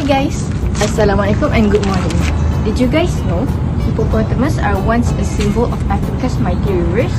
guys, Assalamualaikum and good morning. Did you guys know hippopotamus are once a symbol of Africa's mighty rivers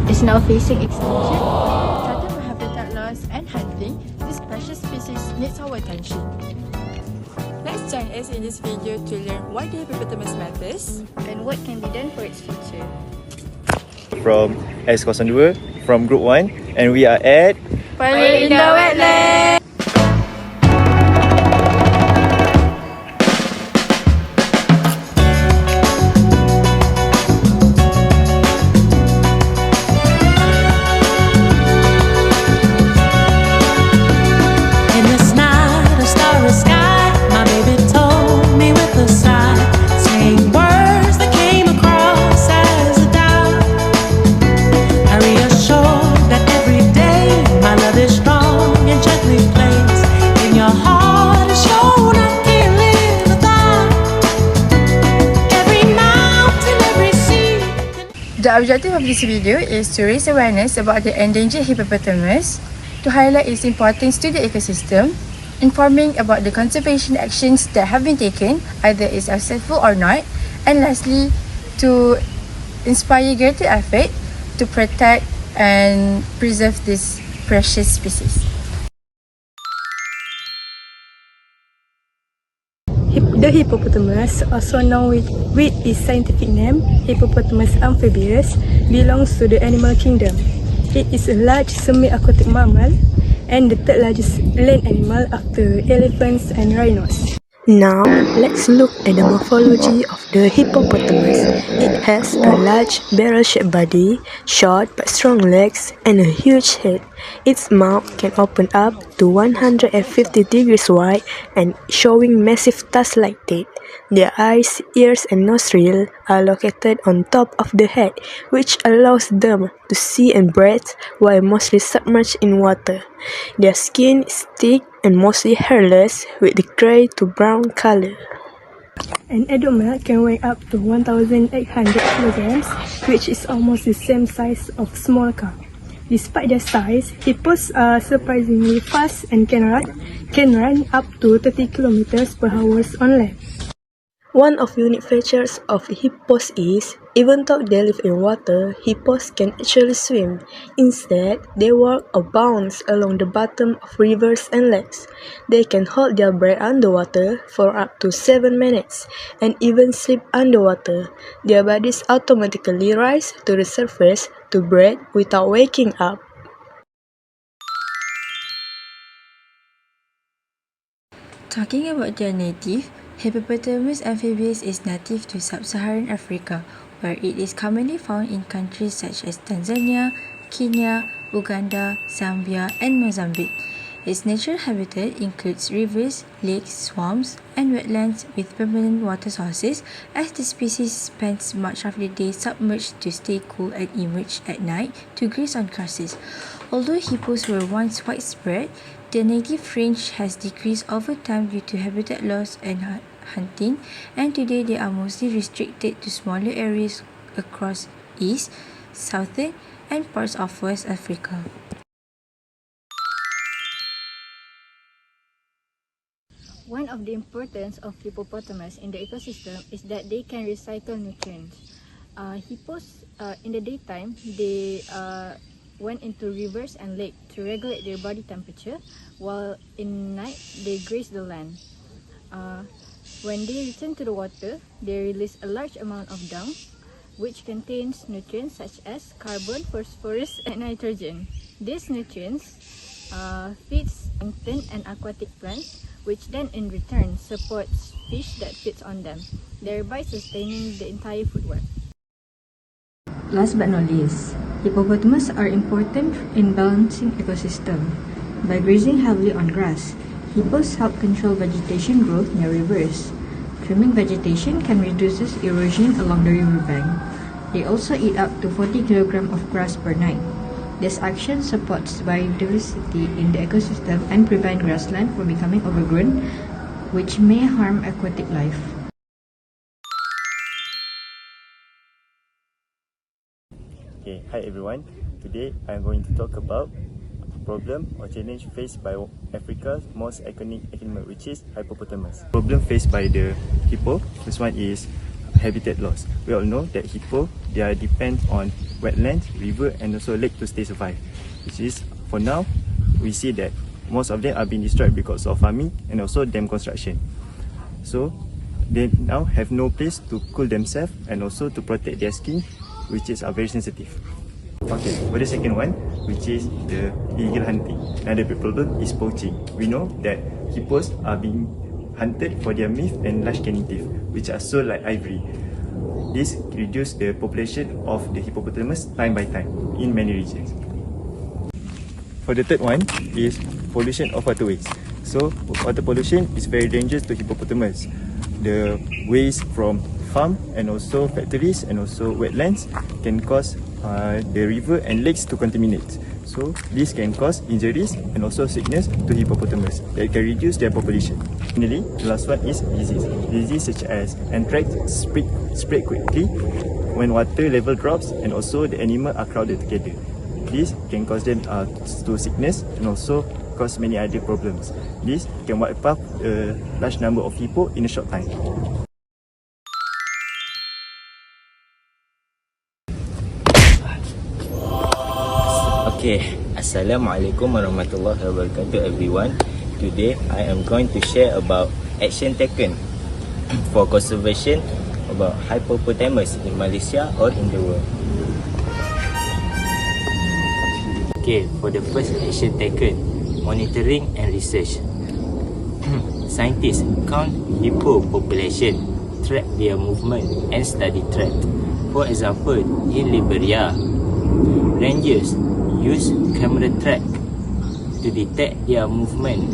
is now facing extinction? Threatened by habitat loss and hunting, this precious species needs our attention. Let's join us in this video to learn why the hippopotamus matters And what can be done for its future. From S02 from Group 1, and we are at In the wetlands! The objective of this video is to raise awareness about the endangered hippopotamus, to highlight its importance to the ecosystem, informing about the conservation actions that have been taken, either it's successful or not, and lastly, to inspire greater effort to protect and preserve this precious species. The hippopotamus, also known with its scientific name, Hippopotamus amphibius, belongs to the animal kingdom. It is a large semi-aquatic mammal and the third largest land animal after elephants and rhinos. Now, let's look at the morphology of the hippopotamus. It has a large barrel-shaped body, short but strong legs, and a huge head. Its mouth can open up to 150 degrees wide and showing massive tusk-like teeth. Their eyes, ears, and nostrils are located on top of the head, which allows them to see and breathe while mostly submerged in water. Their skin is thick and mostly hairless with a grey to brown color. An adult male can weigh up to 1,800 kilograms, which is almost the same size of small car. Despite their size, hippos are surprisingly fast and can run up to 30 kilometers per hour on land. One of the unique features of hippos is, even though they live in water, hippos can actually swim. Instead, they walk or bounce along the bottom of rivers and lakes. They can hold their breath underwater for up to 7 minutes, and even sleep underwater. Their bodies automatically rise to the surface to breathe without waking up. Talking about their native, Hippopotamus amphibius is native to sub-Saharan Africa, where it is commonly found in countries such as Tanzania, Kenya, Uganda, Zambia, and Mozambique. Its natural habitat includes rivers, lakes, swamps, and wetlands with permanent water sources, as the species spends much of the day submerged to stay cool and emerge at night to graze on grasses. Although hippos were once widespread, their native range has decreased over time due to habitat loss and hunting, and today they are mostly restricted to smaller areas across East, Southern, and parts of West Africa. One of the importance of hippopotamus in the ecosystem is that they can recycle nutrients. Hippos, in the daytime, they went into rivers and lakes to regulate their body temperature, while in night they graze the land. When they return to the water, they release a large amount of dung, which contains nutrients such as carbon, phosphorus, and nitrogen. These nutrients feeds plankton and aquatic plants, which then in return supports fish that feeds on them, thereby sustaining the entire food web. Last but not least, hippopotamus are important in balancing ecosystem. By grazing heavily on grass, hippos help control vegetation growth near rivers. Trimming vegetation can reduce erosion along the riverbank. They also eat up to 40 kg of grass per night. This action supports biodiversity in the ecosystem and prevent grassland from becoming overgrown, which may harm aquatic life. Okay, hi everyone. Today I'm going to talk about problem or challenge faced by Africa's most iconic animal, which is hippopotamus. Problem faced by the hippo, this one is habitat loss. We all know that hippo, they are depend on wetlands, river and also lake to stay survive. Which is, for now, we see that most of them are being destroyed because of farming and also dam construction. So they now have no place to cool themselves and also to protect their skin, which is very sensitive. Okay, for the second one, which is the illegal hunting. Another big problem is poaching. We know that hippos are being hunted for their meat and large canine teeth, which are sold like ivory. This reduces the population of the hippopotamus time by time in many regions. For the third one is pollution of waterways. So water pollution is very dangerous to hippopotamus. The waste from farm and also factories and also wetlands can cause the river and lakes to contaminate. So this can cause injuries and also sickness to hippopotamus that can reduce their population. Finally, the last one is disease. Disease such as anthrax spread quickly when water level drops and also the animals are crowded together. This can cause them to sickness and also cause many other problems. This can wipe out a large number of hippo in a short time. Okay, Assalamualaikum warahmatullahi wabarakatuh everyone. Today I am going to share about action taken for conservation about hippopotamus in Malaysia or in the world. Okay, for the first action taken, monitoring and research. Scientists count hippo population, track their movement and study threat. For example, in Liberia, rangers use camera track to detect their movement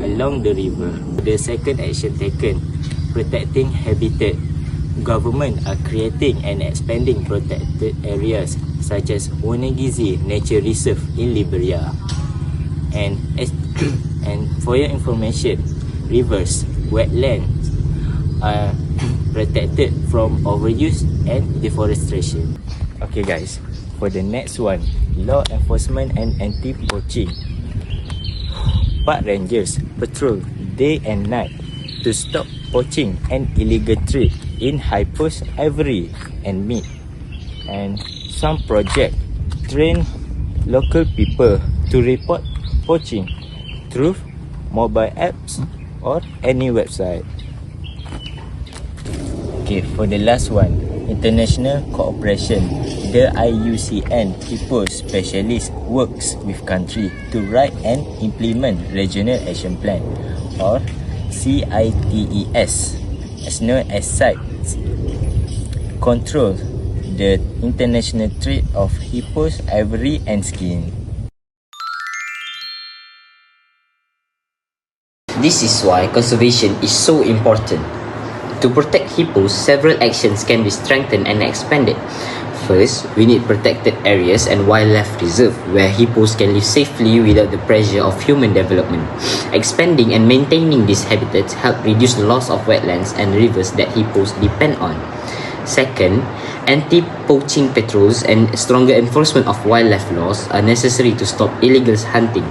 along the river. The second action taken, protecting habitat. Government are creating and expanding protected areas such as Wonegizi Nature Reserve in Liberia. And for your information, rivers, wetlands are protected from overuse and deforestation. Okay guys, for the next one, law enforcement and anti-poaching. Park rangers patrol day and night to stop poaching and illegal trade in hippos, ivory and meat. And some projects train local people to report poaching through mobile apps or any website. Okay, for the last one, international cooperation. The IUCN Hippo Specialist works with country to write and implement Regional Action Plan or CITES, as known as CITES, control the international trade of hippos, ivory and skin. This is why conservation is so important. To protect hippos, several actions can be strengthened and expanded. First, we need protected areas and wildlife reserve where hippos can live safely without the pressure of human development. Expanding and maintaining these habitats help reduce the loss of wetlands and rivers that hippos depend on. Second, anti-poaching patrols and stronger enforcement of wildlife laws are necessary to stop illegal hunting.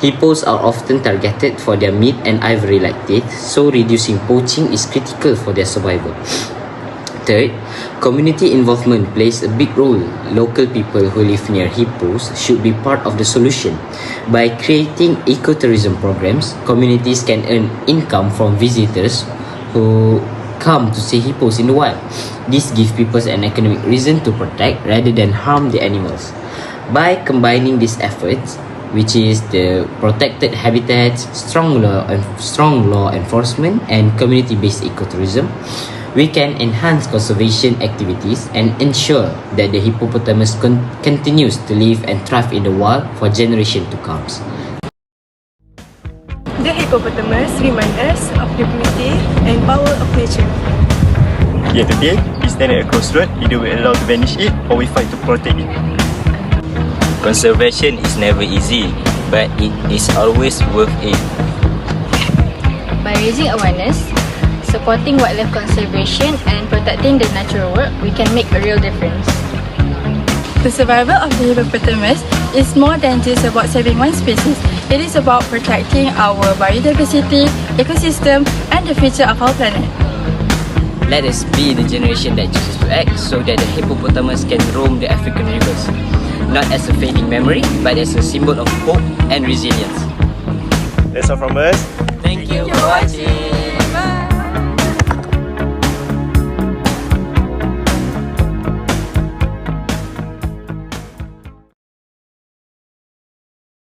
Hippos are often targeted for their meat and ivory-like teeth, so reducing poaching is critical for their survival. Third, community involvement plays a big role. Local people who live near hippos should be part of the solution. By creating ecotourism programs, communities can earn income from visitors who come to see hippos in the wild. This gives people an economic reason to protect rather than harm the animals. By combining these efforts, which is the protected habitats, strong law enforcement, and community-based ecotourism, we can enhance conservation activities and ensure that the hippopotamus continues to live and thrive in the wild for generations to come. The hippopotamus remind us of the beauty and power of nature. Yet today, we stand at a crossroad. Either we allow to vanish it or we fight to protect it. Conservation is never easy, but it is always worth it. By raising awareness, supporting wildlife conservation and protecting the natural world, we can make a real difference. The survival of the hippopotamus is more than just about saving one species. It is about protecting our biodiversity, ecosystem, and the future of our planet. Let us be the generation that chooses to act so that the hippopotamus can roam the African rivers, not as a fading memory, but as a symbol of hope and resilience. That's all from us. Thank you for watching.